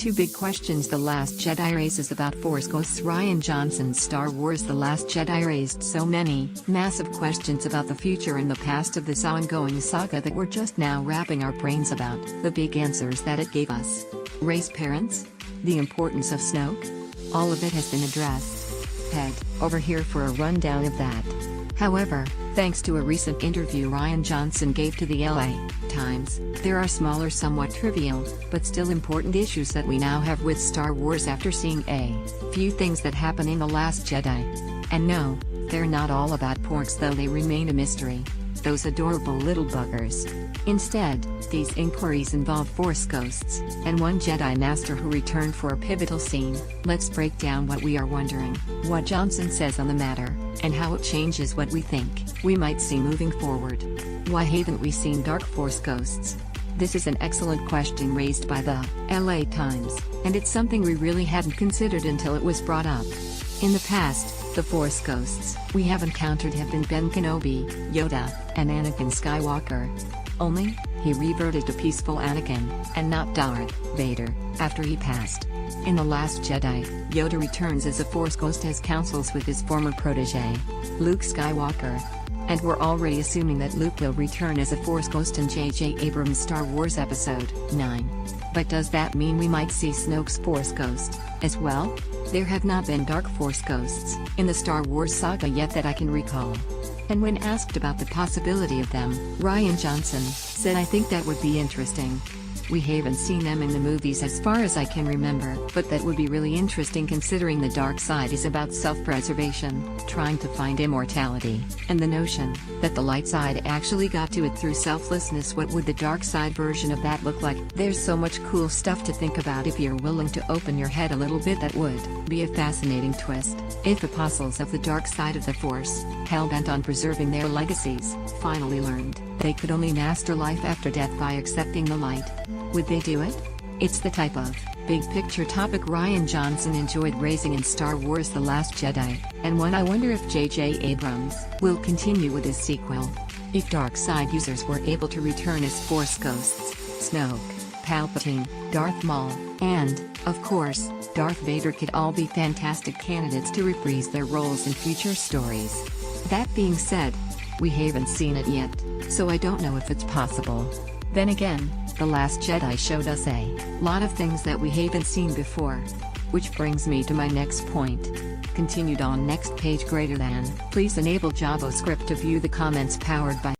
Two big questions The Last Jedi raises about Force ghosts. Rian Johnson's Star Wars The Last Jedi raised so many, massive questions about the future and the past of this ongoing saga that we're just now wrapping our brains about. The big answers that it gave us. Race parents? The importance of Snoke? All of it has been addressed. Head over here for a rundown of that. However, thanks to a recent interview Rian Johnson gave to the LA Times, there are smaller, somewhat trivial, but still important issues that we now have with Star Wars after seeing a few things that happen in The Last Jedi. And no, they're not all about porks, though they remain a mystery. Those adorable little buggers. Instead, these inquiries involve Force ghosts, and one Jedi Master who returned for a pivotal scene. Let's break down what we are wondering, what Johnson says on the matter, and how it changes what we think we might see moving forward. Why haven't we seen dark Force ghosts? This is an excellent question raised by the LA Times, and it's something we really hadn't considered until it was brought up. In the past, the Force ghosts we have encountered have been Ben Kenobi, Yoda, and Anakin Skywalker. Only, he reverted to peaceful Anakin, and not Darth Vader, after he passed. In The Last Jedi, Yoda returns as a Force ghost as counsels with his former protege, Luke Skywalker. And we're already assuming that Luke will return as a Force ghost in J.J. Abrams' Star Wars Episode 9. But does that mean we might see Snoke's Force ghost as well? There have not been dark Force ghosts in the Star Wars saga yet that I can recall. And when asked about the possibility of them, Rian Johnson said, "I think that would be interesting. We haven't seen them in the movies as far as I can remember, but that would be really interesting considering the dark side is about self-preservation, trying to find immortality, and the notion that the light side actually got to it through selflessness. What would the dark side version of that look like?" There's so much cool stuff to think about if you're willing to open your head a little bit. That would be a fascinating twist, if apostles of the dark side of the Force, hell-bent on preserving their legacies, finally learned they could only master life after death by accepting the light. Would they do it? It's the type of big-picture topic Rian Johnson enjoyed raising in Star Wars The Last Jedi, and one I wonder if J.J. Abrams will continue with his sequel. If dark side users were able to return as Force ghosts, Snoke, Palpatine, Darth Maul, and, of course, Darth Vader could all be fantastic candidates to reprise their roles in future stories. That being said, we haven't seen it yet, so I don't know if it's possible. Then again, The Last Jedi showed us a lot of things that we haven't seen before. Which brings me to my next point. Continued on next page. Please enable JavaScript to view the comments powered by